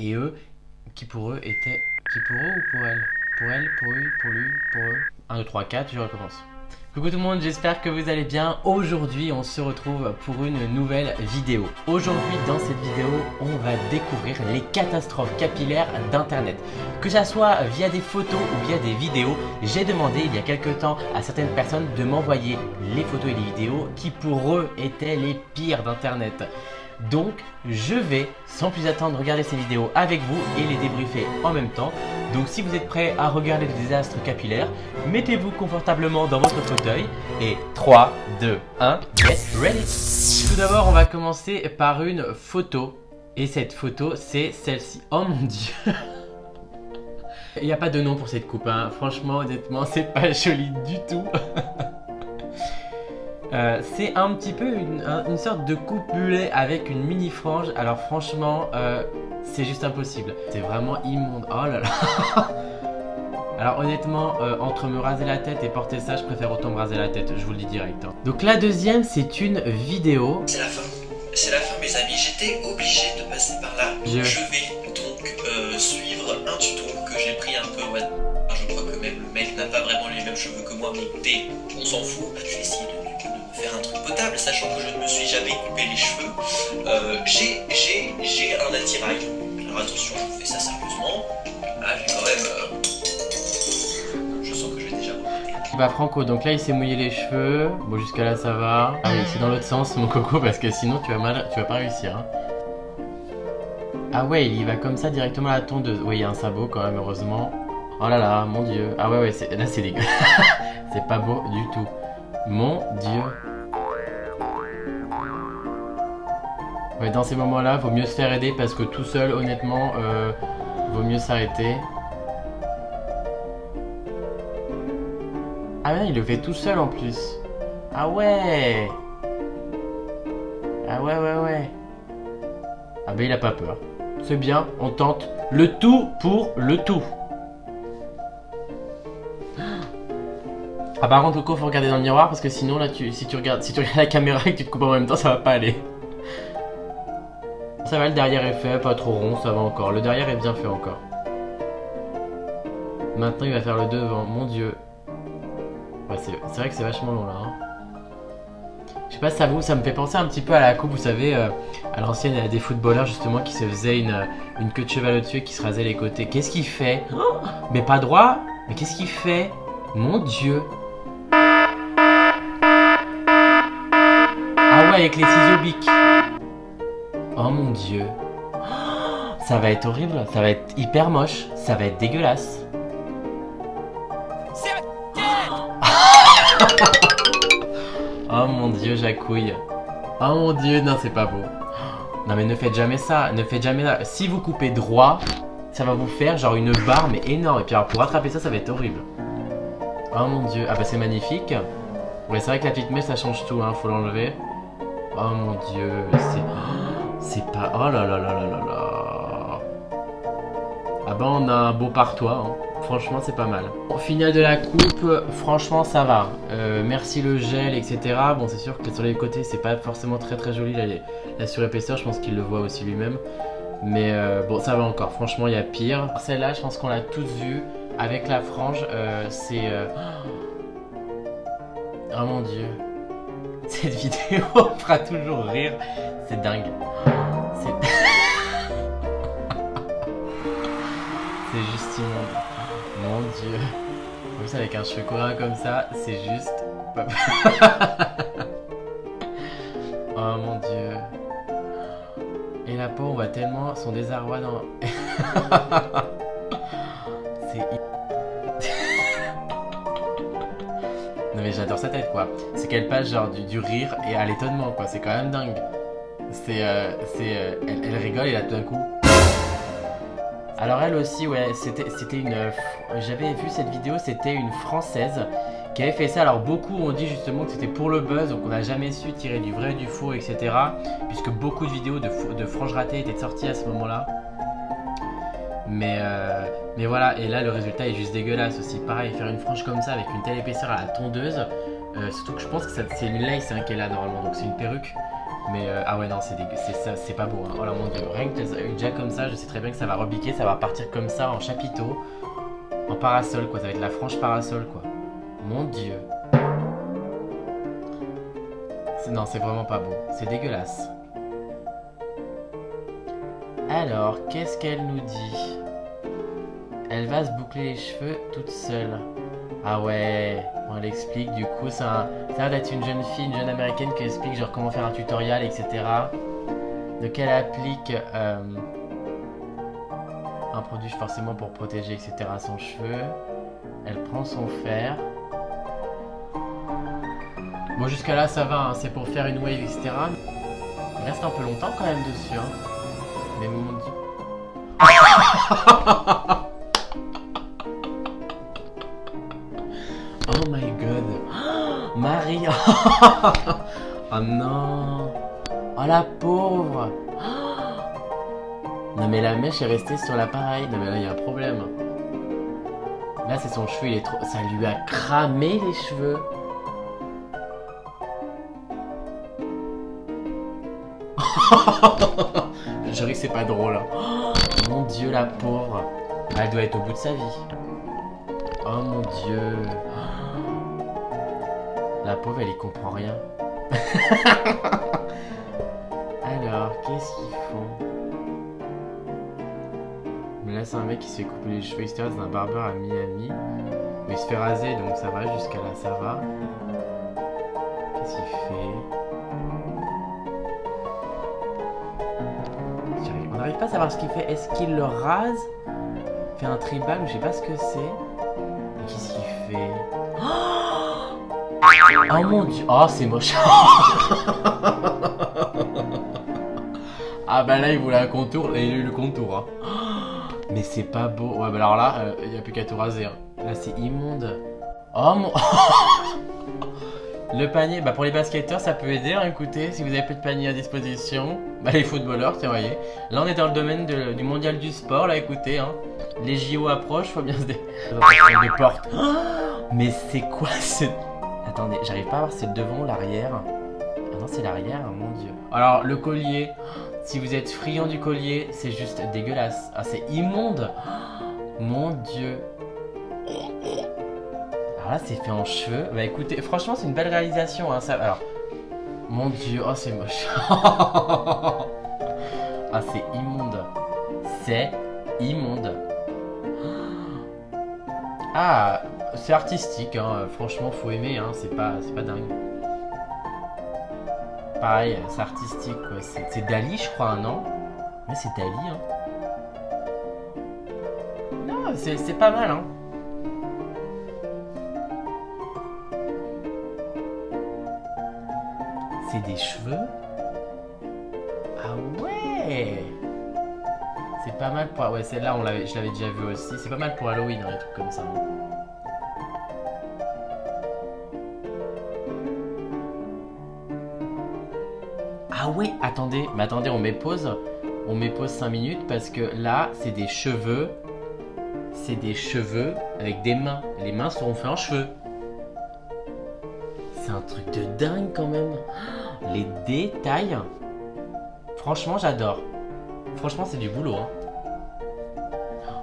et eux, qui pour eux était... Qui pour eux ou pour elle? Pour elle, pour eux, pour lui, pour eux. 1, 2, 3, 4, je recommence. Coucou tout le monde, j'espère que vous allez bien. Aujourd'hui, on se retrouve pour une nouvelle vidéo. Aujourd'hui, dans cette vidéo, on va découvrir les catastrophes capillaires d'Internet. Que ça soit via des photos ou via des vidéos, j'ai demandé il y a quelques temps à certaines personnes de m'envoyer les photos et les vidéos qui pour eux étaient les pires d'Internet. Donc, je vais sans plus attendre regarder ces vidéos avec vous et les débriefer en même temps. Donc si vous êtes prêts à regarder le désastre capillaire, mettez-vous confortablement dans votre fauteuil et 3, 2, 1, get ready. Tout d'abord, on va commencer par une photo. Et cette photo, c'est celle-ci. Oh mon dieu. Il n'y a pas de nom pour cette coupe, hein. Franchement, honnêtement, c'est pas joli du tout. C'est un petit peu une sorte de coupe mulet avec une mini frange. Alors franchement, c'est juste impossible. C'est vraiment immonde. Oh là là. Alors honnêtement, entre me raser la tête et porter ça, je préfère autant me raser la tête. Je vous le dis direct. Hein. Donc la deuxième, c'est une vidéo. C'est la fin. C'est la fin, mes amis. J'étais obligé de passer par là. Je vais donc suivre un tuto que j'ai pris un peu. Ouais. Je crois que même le mec n'a pas vraiment les mêmes cheveux que moi, mais écoutez, on s'en fout. Je vais essayer de faire un truc potable, sachant que je ne me suis jamais coupé les cheveux. J'ai un attirail. Alors attention, je fais ça sérieusement. Ah, j'ai quand même... Je sens que je vais déjà remonter. Bah Franco, donc là il s'est mouillé les cheveux. Bon, jusqu'à là ça va. Ah oui, c'est dans l'autre sens mon coco, parce que sinon tu vas pas réussir. Hein. Ah ouais, il y va comme ça directement à la tondeuse. Oui, il y a un sabot quand même, heureusement. Oh là là, mon dieu. Ah ouais, là c'est dégueu. C'est pas beau du tout. Mon dieu. Ouais, dans ces moments-là, vaut mieux se faire aider parce que tout seul, honnêtement, vaut mieux s'arrêter. Ah ouais, il le fait tout seul en plus. Ah ouais. Ah ouais. Ah bah il a pas peur. C'est bien, on tente le tout pour le tout. Ah par contre Coco, faut regarder dans le miroir parce que sinon là si tu regardes la caméra et que tu te coupes en même temps, ça va pas aller. Ça va, le derrière est fait, pas trop rond, ça va encore. Le derrière est bien fait encore. Maintenant il va faire le devant, mon dieu. Ouais, c'est vrai que c'est vachement long là. Hein. Je sais pas si ça me fait penser un petit peu à la coupe, vous savez, à l'ancienne, il y a des footballeurs justement qui se faisaient une queue de cheval au-dessus et qui se rasaient les côtés. Qu'est-ce qu'il fait? Oh, mais pas droit? Mais qu'est-ce qu'il fait? Mon dieu. Ah ouais, avec les ciseaux bics. Oh mon dieu. Ça va être horrible, ça va être hyper moche, ça va être dégueulasse. Oh mon dieu, j'accouille. Oh mon dieu, non c'est pas beau. Non mais ne faites jamais ça, ne faites jamais ça. Si vous coupez droit, ça va vous faire genre une barre mais énorme. Et puis alors pour rattraper ça, ça va être horrible. Oh mon dieu, ah bah c'est magnifique. Ouais, c'est vrai que la petite mèche ça change tout, hein, faut l'enlever. Oh mon dieu, c'est pas... Oh là là là là là là. Ah bah on a un beau partois, hein. Franchement c'est pas mal. Au final de la coupe, franchement ça va. Merci le gel, etc. Bon c'est sûr que sur les côtés c'est pas forcément très joli la surépaisseur, je pense qu'il le voit aussi lui-même. Mais bon ça va encore, franchement il y a pire. Celle-là je pense qu'on l'a tous vue avec la frange, c'est... Oh mon dieu. Cette vidéo me fera toujours rire, c'est dingue. C'est... C'est juste immonde. Mon dieu. En plus avec un cheveu coréen comme ça, c'est juste... Oh mon dieu. Et la peau, on voit tellement son désarroi dans... C'est... Non mais j'adore sa tête quoi. C'est qu'elle passe genre du rire et à l'étonnement quoi. C'est quand même dingue. Elle rigole et là tout d'un coup... Alors elle aussi, ouais, c'était une... J'avais vu cette vidéo, c'était une Française qui avait fait ça. Alors beaucoup ont dit justement que c'était pour le buzz, donc on n'a jamais su tirer du vrai du faux, etc. Puisque beaucoup de vidéos de franges ratées étaient sorties à ce moment-là. Mais voilà, et là le résultat est juste dégueulasse aussi. Pareil, faire une frange comme ça avec une telle épaisseur à la tondeuse, surtout que je pense que c'est une lace hein, qu'elle a normalement, donc c'est une perruque. Mais ah ouais non c'est pas beau hein. Oh là mon dieu, rien que déjà comme ça je sais très bien que ça va repiquer, ça va partir comme ça en chapiteau, en parasol quoi, ça va être la frange parasol quoi. Mon dieu. Non c'est vraiment pas beau, c'est dégueulasse. Alors qu'est-ce qu'elle nous dit? Elle va se boucler les cheveux toute seule. Ah ouais, on l'explique du coup, ça a l'air d'être une jeune fille, une jeune américaine qui explique genre comment faire un tutoriel, etc. Donc elle applique un produit forcément pour protéger, etc. son cheveu. Elle prend son fer. Bon jusqu'à là ça va, hein, c'est pour faire une wave, etc. Il reste un peu longtemps quand même dessus. Hein. Mais mon dieu. Oh my god. Marie. Oh non. Oh la pauvre. Non mais la mèche est restée sur l'appareil. Non mais là il y a un problème. Là c'est son cheveu, il est trop... Ça lui a cramé les cheveux. Je ris, c'est pas drôle. Mon dieu la pauvre. Elle doit être au bout de sa vie. Oh mon dieu. La pauvre elle y comprend rien. Alors qu'est-ce qu'ils font? Mais là c'est un mec qui se fait couper les cheveux, etc. C'est un barbeur à Miami. Mais il se fait raser donc ça va, jusqu'à là ça va. Qu'est-ce qu'il fait? On n'arrive pas à savoir ce qu'il fait. Est-ce qu'il le rase? Fait un tribal ou je sais pas ce que c'est. Qu'est-ce qu'il fait? Oh mon dieu. Oh c'est moche. Ah bah là il voulait un contour et il a eu le contour hein. Mais c'est pas beau. Ouais bah alors là il n'y a plus qu'à tout raser hein. Là c'est immonde. Oh mon... Le panier, bah pour les basketteurs ça peut aider hein, écoutez, si vous avez plus de panier à disposition. Bah les footballeurs, tiens voyez. Là on est dans le domaine du mondial du sport là écoutez hein. Les JO approchent, faut bien se des portes. Mais c'est quoi ce... Attendez, j'arrive pas à voir si c'est le devant ou l'arrière. Ah non c'est l'arrière, mon dieu. Alors le collier, si vous êtes friand du collier, c'est juste dégueulasse. Ah c'est immonde. Mon dieu. Alors là c'est fait en cheveux. Bah écoutez, franchement c'est une belle réalisation hein, ça... Alors, mon dieu, oh c'est moche. Ah c'est immonde. C'est immonde. Ah, c'est artistique hein, franchement faut aimer hein, c'est pas dingue. Pareil, c'est artistique quoi, c'est Dali je crois, non? Ouais c'est Dali hein. Non, c'est pas mal hein. C'est des cheveux? Ah ouais! C'est pas mal pour... Ouais, celle-là, je l'avais déjà vu aussi. C'est pas mal pour Halloween, hein, les trucs comme ça. Ah ouais, attendez. Mais attendez, on met pause. On met pause 5 minutes parce que là, c'est des cheveux. C'est des cheveux avec des mains. Les mains seront faites en cheveux. C'est un truc de dingue quand même. Les détails. Franchement, j'adore. Franchement, c'est du boulot. Hein.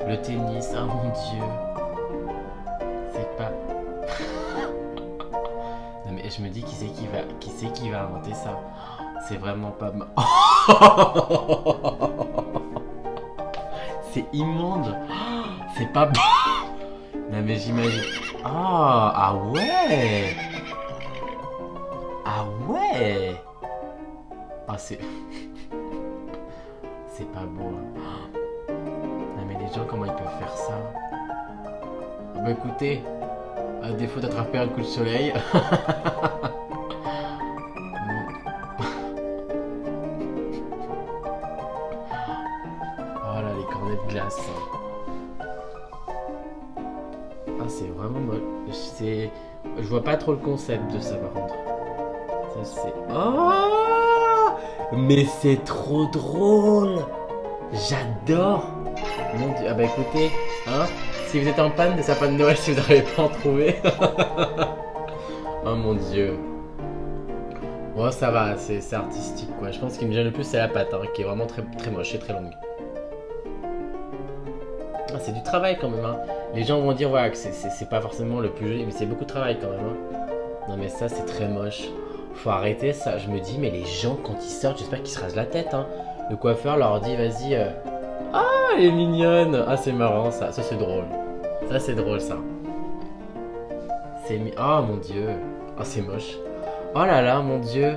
Le tennis, oh mon dieu. C'est pas... Non mais je me dis qui c'est qui va inventer ça. C'est vraiment pas... C'est immonde. C'est pas bon. Non mais j'imagine... Ah ouais. Ah ouais. Ah c'est... C'est pas beau. Hein. Non mais les gens comment ils peuvent faire ça? Bah écoutez, à défaut d'attraper un coup de soleil. Oh là les cornets de glace. Ah c'est vraiment moche. Je vois pas trop le concept de ça par contre. Ça c'est... Oh mais c'est trop drôle. J'adore. Mon dieu. Ah bah écoutez, hein, si vous êtes en panne de sapin de Noël, si vous n'arrivez pas à en trouver. Oh mon dieu. Bon, ça va, c'est artistique quoi. Je pense qu'il me gêne le plus, c'est la patte, hein, qui est vraiment très, très moche et très longue. Ah, c'est du travail quand même, hein. Les gens vont dire voilà, que c'est pas forcément le plus joli, mais c'est beaucoup de travail quand même. Hein. Non, mais ça, c'est très moche. Faut arrêter ça. Je me dis, mais les gens, quand ils sortent, j'espère qu'ils se rasent la tête. Hein. Le coiffeur leur dit, vas-y. Ah, elle est mignonne. Ah, c'est marrant ça. Ça, c'est drôle. Ça, c'est drôle ça. Oh mon dieu. Oh, c'est moche. Oh là là, mon dieu.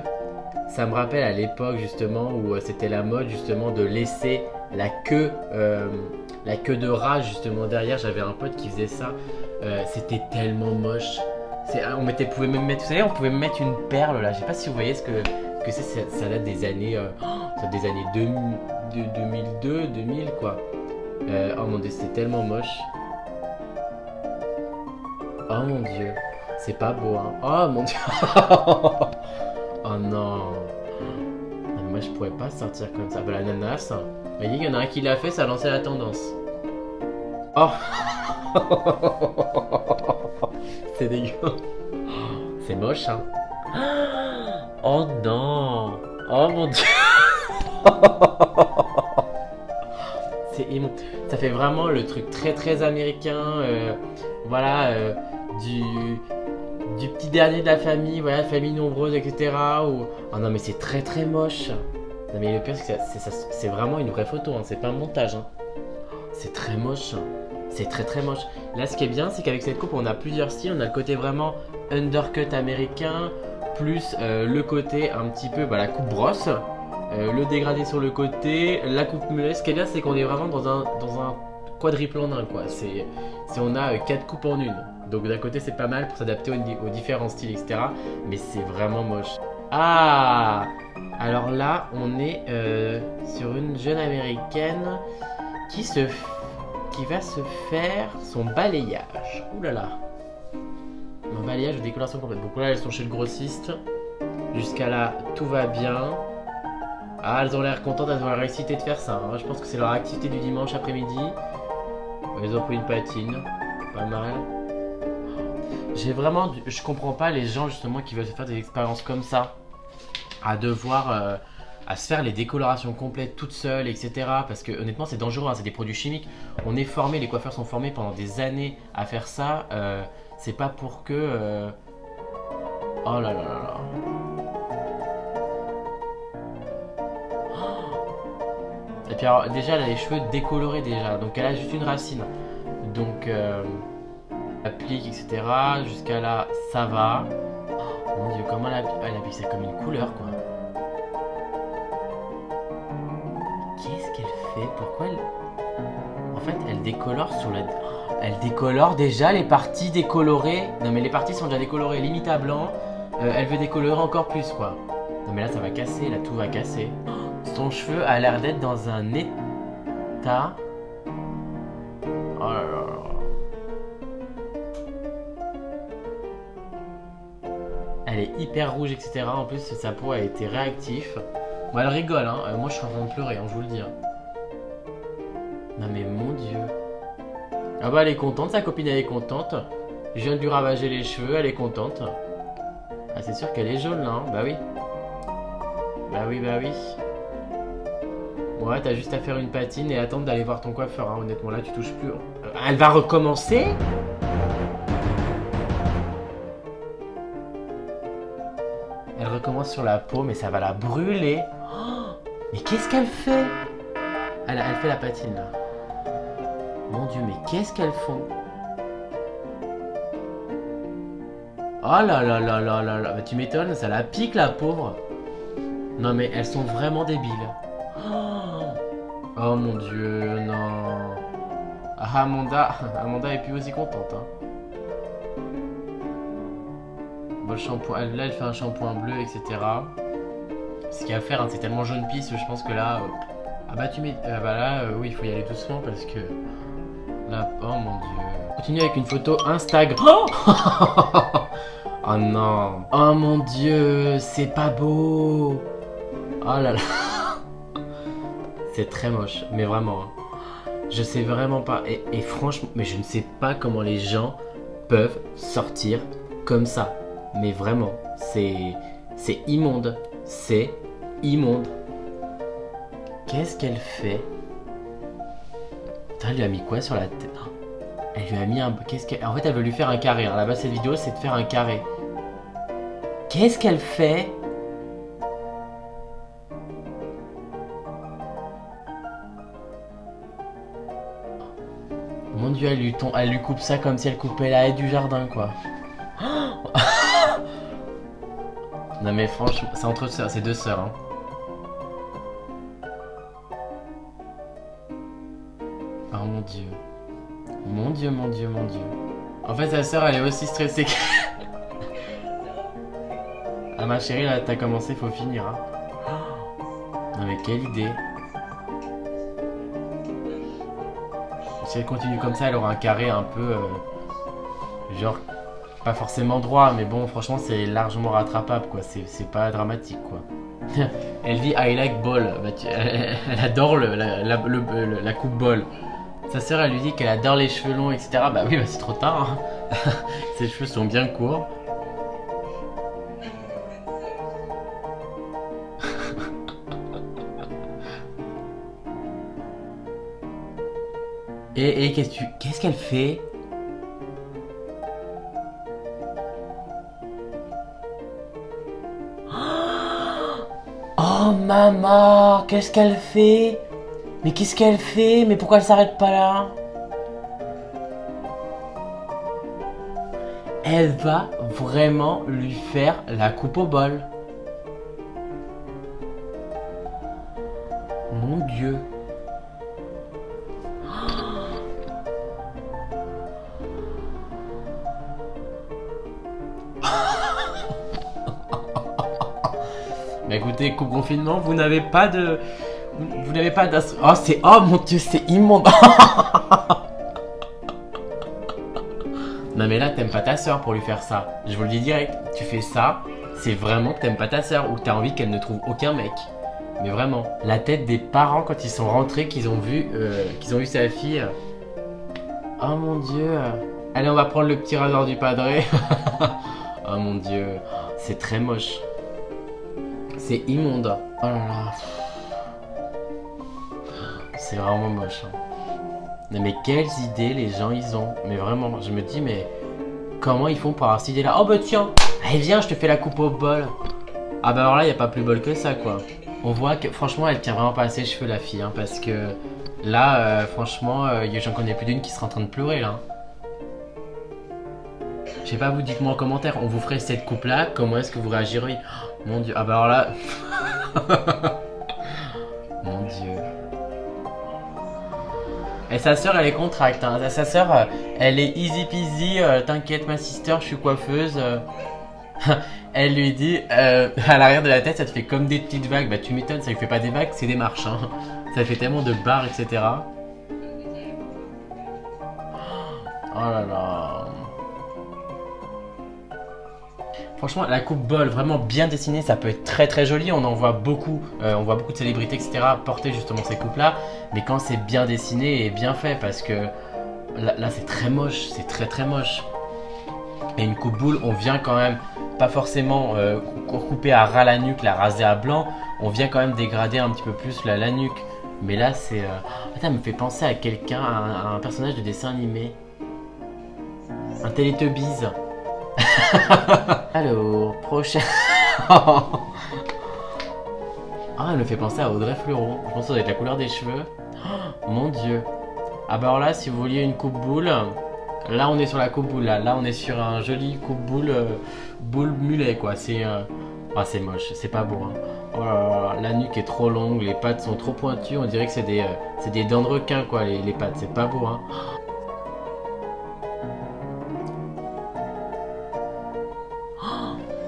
Ça me rappelle à l'époque justement où c'était la mode justement de laisser la queue de rat justement derrière. J'avais un pote qui faisait ça. C'était tellement moche. Pouvait même mettre, vous savez, on pouvait même mettre une perle là. Je sais pas si vous voyez ce que c'est. Ça date des années, ça date des années 2002, 2000 quoi. Oh mon dieu, c'est tellement moche. Oh mon dieu, c'est pas beau hein. Oh mon dieu. Oh non. Moi je pourrais pas sortir comme ça. Bah l'ananas, hein. Vous voyez, il y en a un qui l'a fait, ça a lancé la tendance. Oh. C'est dégueu. C'est moche hein. Oh non. Oh mon dieu. C'est immonde. Ça fait vraiment le truc très très américain. Voilà. Du petit dernier de la famille, voilà, famille nombreuse, etc. Ou... Oh non, mais c'est très très moche. Non, mais le pire, c'est que c'est vraiment une vraie photo, hein. C'est pas un montage. Hein. C'est très moche. Hein. C'est très très moche. Là, ce qui est bien, c'est qu'avec cette coupe, on a plusieurs styles. On a le côté vraiment undercut américain, plus le côté un petit peu, bah, la coupe brosse, le dégradé sur le côté, la coupe mulet. Ce qui est bien, c'est qu'on est vraiment dans un quadruple en un, quoi. On a 4 coupes en une. Donc d'un côté c'est pas mal pour s'adapter aux différents styles, etc. Mais c'est vraiment moche. Ah! Alors là on est sur une jeune américaine qui va se faire son balayage. Ouh là là. Un balayage de décoloration complète. Donc là elles sont chez le grossiste. Jusqu'à là tout va bien. Ah, elles ont l'air contentes, elles ont l'air excitées de faire ça. Hein. Je pense que c'est leur activité du dimanche après-midi. Elles ont pris une patine. Pas mal. Je comprends pas les gens justement qui veulent se faire des expériences comme ça, à devoir à se faire les décolorations complètes toutes seules, etc. Parce que honnêtement c'est dangereux, hein, c'est des produits chimiques. On est formé, les coiffeurs sont formés pendant des années à faire ça. C'est pas pour que. Oh là là là là. Et puis alors déjà elle a les cheveux décolorés déjà, donc elle a juste une racine. Donc applique, etc. Jusqu'à là, ça va. Oh, mon dieu, comment elle applique ça comme une couleur, quoi. Qu'est-ce qu'elle fait? Pourquoi elle... En fait, elle décolore sur la... Elle décolore déjà les parties décolorées. Non, mais les parties sont déjà décolorées, limite à blanc. Elle veut décolorer encore plus, quoi. Non, mais là, ça va casser, là, tout va casser. Son cheveu a l'air d'être dans un état... Oh là là là. Elle est hyper rouge, etc. En plus, sa peau a été réactive. Bon, elle rigole, hein. Moi, je suis en train de pleurer, hein, je vous le dis. Hein. Non, mais mon dieu. Ah bah, elle est contente, sa copine, elle est contente. Je viens de lui ravager les cheveux, elle est contente. Ah, c'est sûr qu'elle est jaune, là. Hein. Bah oui. Bah oui, bah oui. Ouais, t'as juste à faire une patine et attendre d'aller voir ton coiffeur. Hein. Honnêtement, là, tu touches plus. Elle va recommencer? Elle recommence sur la peau, mais ça va la brûler. Oh, mais qu'est-ce qu'elle fait? Elle fait la patine là. Mon dieu, mais qu'est-ce qu'elles font? Oh là là là là là là. Bah, tu m'étonnes, ça la pique la pauvre. Non mais elles sont vraiment débiles. Oh mon dieu, non. Ah, Amanda est plus aussi contente. Hein. Bon, le shampoing, là elle fait un shampoing bleu, etc. Ce qu'il y a à faire, hein, c'est tellement jaune pisse, je pense que là... Ah bah tu mets... bah là, oui, il faut y aller doucement parce que... Là, oh mon dieu. Continue avec une photo Instagram. Oh, oh non. Oh mon dieu, c'est pas beau. Oh là là. C'est très moche, mais vraiment. Hein. Je sais vraiment pas. Et franchement, mais je ne sais pas comment les gens peuvent sortir comme ça. Mais vraiment, c'est C'est immonde. C'est immonde. Qu'est-ce qu'elle fait? Putain, elle lui a mis quoi sur la tête? Elle lui a mis un... En fait, elle veut lui faire un carré. Hein. Là-bas, cette vidéo, c'est de faire un carré. Qu'est-ce qu'elle fait? Mon Dieu, elle lui coupe ça comme si elle coupait la haie du jardin, quoi. Non mais franchement, c'est entre sœurs, c'est deux sœurs. Hein. Oh mon Dieu. Mon Dieu, mon Dieu, mon Dieu. En fait, sa sœur, elle est aussi stressée que... Ah ma chérie, là, t'as commencé, faut finir. Hein. Non mais quelle idée. Si elle continue comme ça, elle aura un carré un peu... genre... Pas forcément droit, mais bon, franchement, c'est largement rattrapable, quoi. C'est pas dramatique, quoi. Elle dit I like ball. Bah, elle adore la coupe ball. Sa sœur, elle lui dit qu'elle adore les cheveux longs, etc. Bah oui, bah c'est trop tard. Hein. Ses cheveux sont bien courts. Et qu'est-ce qu'elle fait? Oh maman, qu'est-ce qu'elle fait? Mais qu'est-ce qu'elle fait? Mais pourquoi elle s'arrête pas là? Elle va vraiment lui faire la coupe au bol. Mon Dieu. Mais écoutez, confinement, vous n'avez pas de... Vous n'avez pas d'astro... Oh, c'est... Oh mon Dieu, c'est immonde. Non mais là, t'aimes pas ta soeur pour lui faire ça. Je vous le dis direct. Tu fais ça, c'est vraiment que t'aimes pas ta soeur ou que t'as envie qu'elle ne trouve aucun mec. Mais vraiment. La tête des parents quand ils sont rentrés, qu'ils ont vu sa fille. Oh mon Dieu. Allez, on va prendre le petit rasoir du padré. Oh mon Dieu. C'est très moche. C'est immonde. Oh là là. C'est vraiment moche. Hein. Mais quelles idées les gens ils ont. Mais vraiment, je me dis, mais comment ils font pour avoir cette idée là? Oh bah tiens, allez viens, je te fais la coupe au bol. Ah bah alors là, il n'y a pas plus bol que ça quoi. On voit que franchement, elle tient vraiment pas à ses cheveux la fille. Hein, parce que là, franchement, j'en connais plus d'une qui sera en train de pleurer là. Je sais pas, vous dites-moi en commentaire, on vous ferait cette coupe là, comment est-ce que vous réagiriez? Oh, mon Dieu, ah bah alors là... Mon Dieu. Et sa soeur, elle est contracte. Hein. Sa soeur, elle est easy peasy. T'inquiète, ma sister, je suis coiffeuse. Elle lui dit, à l'arrière de la tête, ça te fait comme des petites vagues. Bah, tu m'étonnes, ça lui fait pas des vagues, c'est des marches. Hein. Ça fait tellement de barres, etc. Oh là là. Franchement, la coupe bol vraiment bien dessinée, ça peut être très très joli. On en voit beaucoup, on voit beaucoup de célébrités, etc. porter justement ces coupes-là. Mais quand c'est bien dessiné et bien fait, parce que là c'est très moche, c'est très très moche. Et une coupe boule, on vient quand même, pas forcément couper à ras la nuque, la raser à blanc. On vient quand même dégrader un petit peu plus la nuque. Mais là c'est... Attends, ça me fait penser à quelqu'un, à un personnage de dessin animé. Un Teletubbies. Alors, prochain. Ah, elle me fait penser à Audrey Fleurot. Je pense que ça doit être la couleur des cheveux. Oh, mon Dieu. Ah bah alors là, si vous vouliez une coupe boule, là on est sur la coupe boule. Là on est sur un joli coupe boule, boule mulet quoi. C'est c'est moche, c'est pas beau. Hein. Oh là là, la nuque est trop longue, les pattes sont trop pointues. On dirait que c'est des dents de requin quoi. Les pattes, c'est pas beau. Hein.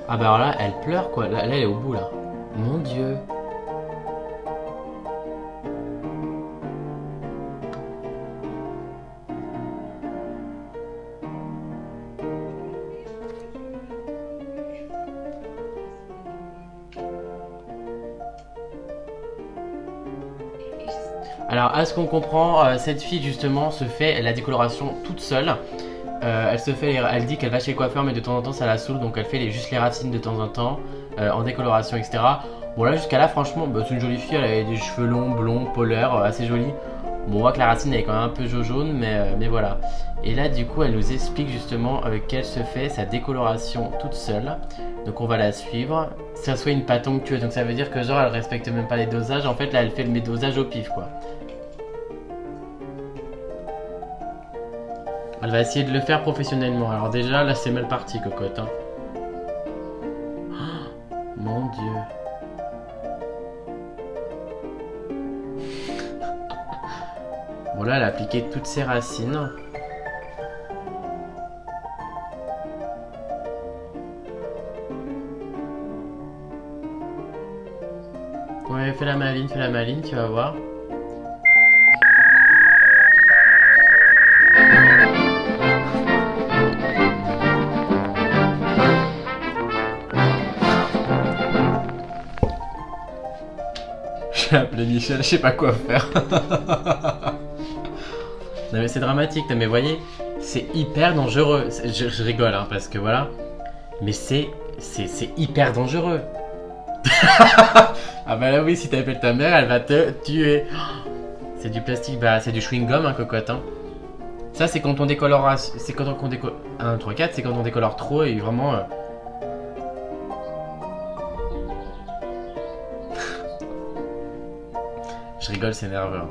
Ah bah alors là, elle pleure quoi. Là, elle est au bout là. Mon Dieu. Alors, à ce qu'on comprend, cette fille justement se fait la décoloration toute seule. Elle dit qu'elle va chez le coiffeur mais de temps en temps ça la saoule, donc elle fait juste les racines de temps en temps. en décoloration, etc. Bon là jusqu'à là franchement bah, c'est une jolie fille, elle avait des cheveux longs, blonds, polaires, assez jolis. Bon on voit que la racine elle est quand même un peu jaune mais voilà. Et là du coup elle nous explique justement qu'elle se fait sa décoloration toute seule. Donc on va la suivre. Ça soit une pâte onctueuse, donc ça veut dire que genre elle respecte même pas les dosages. En fait là elle fait mes dosages au pif quoi. Elle va essayer de le faire professionnellement. Alors déjà là c'est mal parti cocotte hein. Oh, mon dieu. Bon là elle a appliqué toutes ses racines. Ouais fais la maline, tu vas voir. J'ai appelé Michel, je sais pas quoi faire. Non mais c'est dramatique, non mais voyez, c'est hyper dangereux. Je rigole hein, parce que voilà. Mais c'est hyper dangereux. Ah bah là oui, si t'appelles ta mère, elle va te tuer. C'est du plastique, bah c'est du chewing-gum hein, cocotte hein. Ça c'est quand on décolore, c'est quand on décolore... 1, 3, 4, c'est quand on décolore trop et vraiment... Je rigole, c'est nerveux.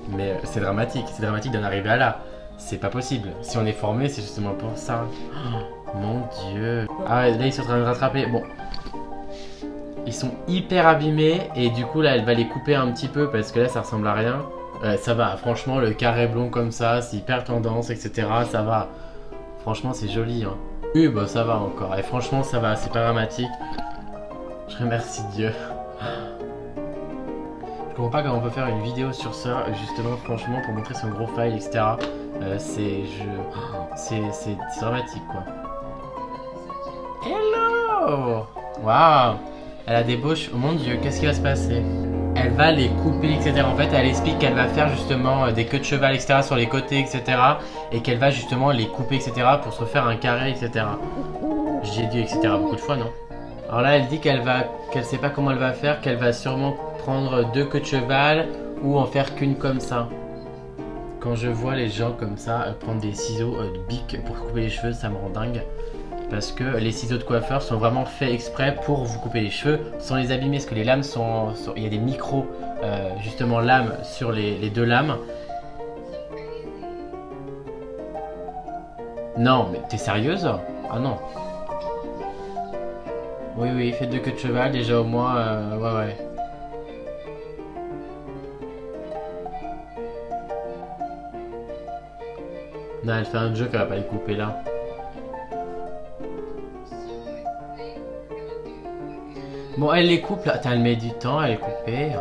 Mais c'est dramatique d'en arriver à là. C'est pas possible. Si on est formé, c'est justement pour ça. Oh, mon dieu. Ah là, ils sont en train de rattraper. Bon. Ils sont hyper abîmés. Et du coup, là, elle va les couper un petit peu parce que là, ça ressemble à rien. Ça va. Franchement, le carré blond comme ça, c'est hyper tendance, etc. Ça va. Franchement, c'est joli. Hein. Oui, bah ça va encore. Et franchement, ça va. C'est pas dramatique. Je remercie Dieu. Je comprends pas comment on peut faire une vidéo sur ça, justement, franchement, pour montrer son gros file, etc. C'est dramatique, quoi. Hello! Waouh! Elle a des beaux cheveux. Oh mon dieu, qu'est-ce qui va se passer? Elle va les couper, etc. En fait, elle explique qu'elle va faire justement des queues de cheval, etc. sur les côtés, etc. Et qu'elle va justement les couper, etc. pour se refaire un carré, etc. J'ai dit, etc. beaucoup de fois, non? Alors là, elle dit qu'elle sait pas comment elle va faire, qu'elle va sûrement prendre 2 queues de cheval ou en faire qu'une comme ça. Quand je vois les gens comme ça prendre des ciseaux de bic pour couper les cheveux, ça me rend dingue. Parce que les ciseaux de coiffeur sont vraiment faits exprès pour vous couper les cheveux sans les abîmer. Parce que les lames il y a des micros justement lames sur les 2 lames. Non, mais t'es sérieuse? Ah non. Oui, faites 2 queues de cheval déjà au moins, ouais. Non, elle fait un jeu qu'elle va pas les couper là. Bon, elle les coupe là. Attends, elle met du temps à les couper.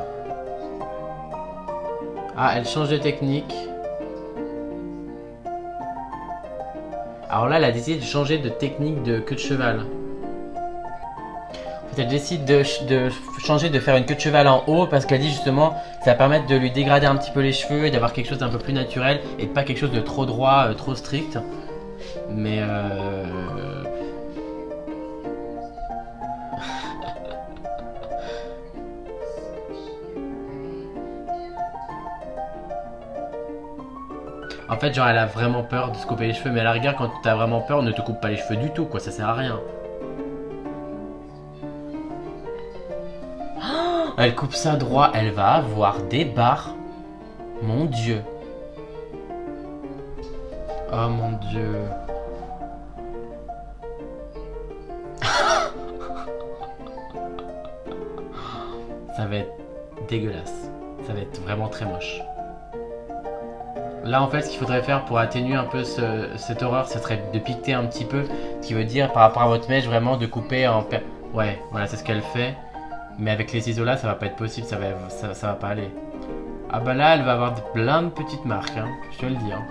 Ah, elle change de technique. Alors là, elle a décidé de changer de technique de queue de cheval. Elle décide de changer, de faire une queue de cheval en haut parce qu'elle dit justement ça va permettre de lui dégrader un petit peu les cheveux et d'avoir quelque chose d'un peu plus naturel et pas quelque chose de trop droit, trop strict. Mais en fait genre elle a vraiment peur de se couper les cheveux, mais à la rigueur quand t'as vraiment peur ne te coupe pas les cheveux du tout quoi, ça sert à rien. Elle coupe ça droit, elle va avoir des barres. Mon dieu. Oh mon dieu. Ça va être dégueulasse. Ça va être vraiment très moche. Là en fait ce qu'il faudrait faire pour atténuer un peu cette horreur, ce serait de piqueter un petit peu. Ce qui veut dire par rapport à votre mèche vraiment de couper en... Ouais, voilà c'est ce qu'elle fait. Mais avec les ciseaux là, ça va pas être possible, ça va pas aller. Ah bah là, elle va avoir plein de petites marques, hein, je te le dis. Hein.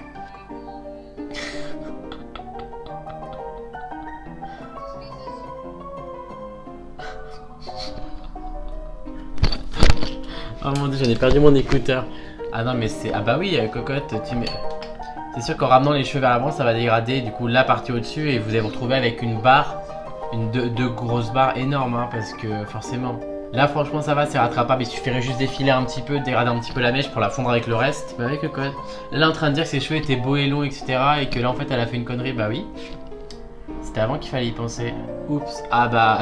Oh mon dieu, j'en ai perdu mon écouteur. Ah non mais c'est... Ah bah oui, cocotte, tu mets... C'est sûr qu'en ramenant les cheveux vers l'avant, ça va dégrader du coup la partie au-dessus et vous allez vous retrouver avec une barre deux grosses barres énormes, hein, parce que forcément. Là franchement ça va, c'est rattrapable, il suffirait juste d'effiler un petit peu, de dégrader un petit peu la mèche pour la fondre avec le reste. Bah avec le code. Là elle est en train de dire que ses cheveux étaient beaux et longs, etc. Et que là en fait elle a fait une connerie, bah oui. C'était avant qu'il fallait y penser. Oups, ah bah...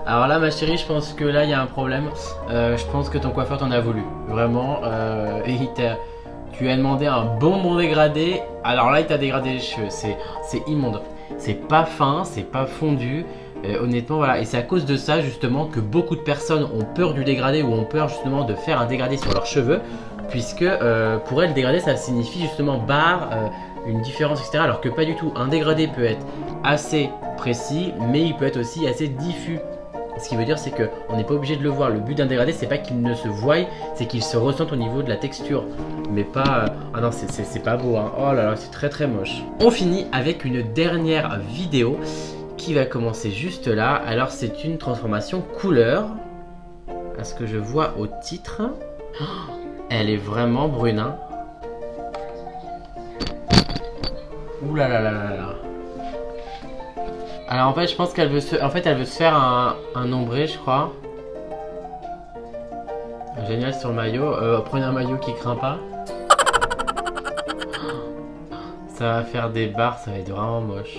Alors là ma chérie, je pense que là il y a un problème. Je pense que ton coiffeur t'en a voulu, vraiment. Et tu lui as demandé un bon dégradé. Alors là il t'a dégradé les cheveux, c'est immonde. C'est pas fin, c'est pas fondu. Honnêtement voilà, et c'est à cause de ça justement que beaucoup de personnes ont peur du dégradé ou ont peur justement de faire un dégradé sur leurs cheveux, puisque pour elles le dégradé ça signifie justement barre, une différence, etc. Alors que pas du tout, un dégradé peut être assez précis mais il peut être aussi assez diffus. Ce qui veut dire c'est qu'on n'est pas obligé de le voir. Le but d'un dégradé c'est pas qu'il ne se voie, c'est qu'il se ressente au niveau de la texture. Mais pas... Ah non c'est pas beau hein. Oh là là c'est très moche. On finit avec une dernière vidéo qui va commencer juste là. Alors c'est une transformation couleur, à ce que je vois au titre. Oh, elle est vraiment brune hein. Ouh là là là là là. Alors en fait je pense qu'elle veut se... elle veut se faire un ombré je crois. Génial sur le maillot. Prenez un maillot qui craint pas. Ça va faire des barres, ça va être vraiment moche.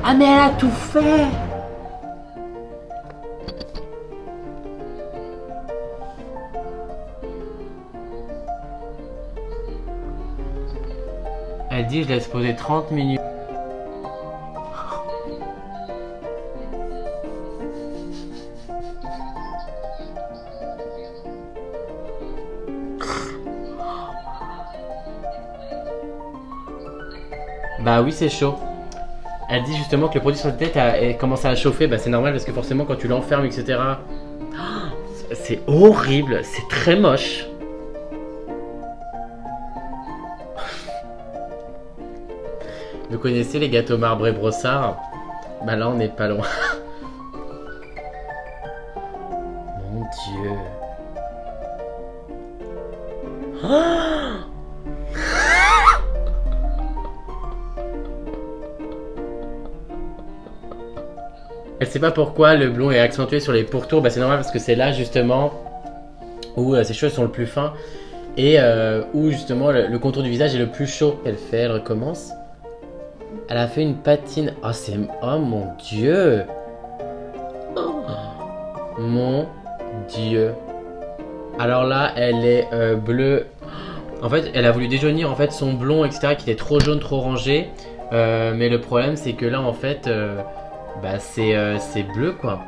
Ah mais elle a tout fait! Elle dit je laisse poser 30 minutes. Bah oui c'est chaud. Elle dit justement que le produit sur la tête a commencé à chauffer, bah c'est normal parce que forcément quand tu l'enfermes etc. C'est horrible, c'est très moche. Vous connaissez les gâteaux marbrés brossard? Bah là on n'est pas loin. Mon Dieu. Elle sait pas pourquoi le blond est accentué sur les pourtours, bah c'est normal parce que c'est là justement où ses cheveux sont le plus fins et où justement le contour du visage est le plus chaud. Elle recommence. Elle a fait une patine. Oh c'est... Oh mon Dieu. Oh, mon Dieu. Alors là elle est bleue. En fait elle a voulu déjaunir en fait son blond etc qui était trop jaune, trop orangé. Mais le problème c'est que là en fait... bah c'est bleu quoi.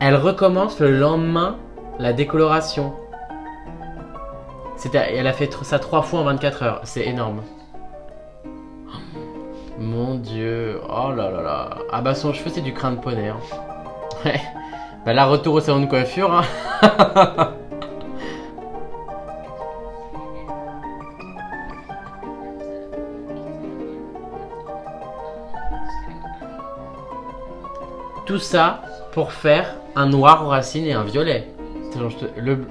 Elle recommence le lendemain la décoloration. Elle a fait ça 3 fois en 24 heures. C'est énorme. Mon Dieu. Oh là là là. Ah bah son cheveu c'est du crin de poney hein. Ouais. Bah là retour au salon de coiffure hein. Tout ça pour faire un noir aux racines et un violet.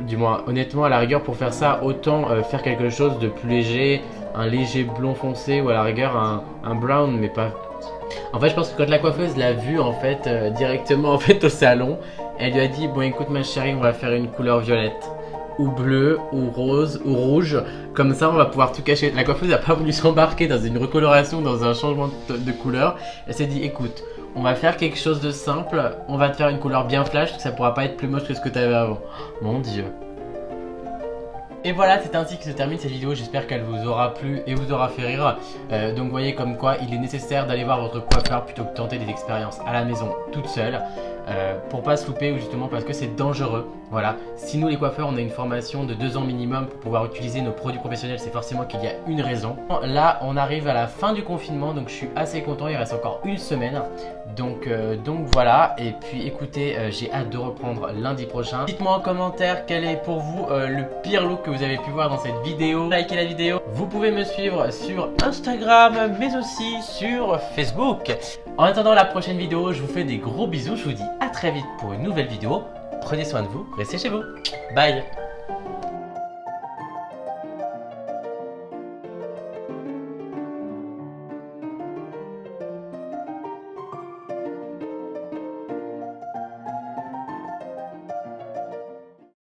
Du moins, honnêtement, à la rigueur, pour faire ça, autant faire quelque chose de plus léger, un léger blond foncé ou à la rigueur un brown, mais pas... En fait, je pense que quand la coiffeuse l'a vu en fait directement en fait au salon, elle lui a dit bon écoute ma chérie, on va faire une couleur violette ou bleu ou rose ou rouge, comme ça on va pouvoir tout cacher. La coiffeuse n'a pas voulu s'embarquer dans une recoloration, dans un changement de couleur. Elle s'est dit écoute, on va faire quelque chose de simple, on va te faire une couleur bien flash, que ça pourra pas être plus moche que ce que tu avais avant. Mon Dieu. Et voilà, c'est ainsi que se termine cette vidéo, j'espère qu'elle vous aura plu et vous aura fait rire. Donc vous voyez comme quoi il est nécessaire d'aller voir votre coiffeur plutôt que de tenter des expériences à la maison toute seule. Pour pas se louper ou justement parce que c'est dangereux. Voilà, si nous les coiffeurs on a une formation de 2 ans minimum pour pouvoir utiliser nos produits professionnels, c'est forcément qu'il y a une raison. Là on arrive à la fin du confinement, donc je suis assez content, il reste encore une semaine. Donc voilà, et puis écoutez, j'ai hâte de reprendre lundi prochain. Dites-moi en commentaire quel est pour vous le pire look que vous avez pu voir dans cette vidéo. Likez la vidéo, vous pouvez me suivre sur Instagram mais aussi sur Facebook. En attendant la prochaine vidéo, je vous fais des gros bisous, je vous dis à très vite pour une nouvelle vidéo. Prenez soin de vous, restez chez vous. Bye.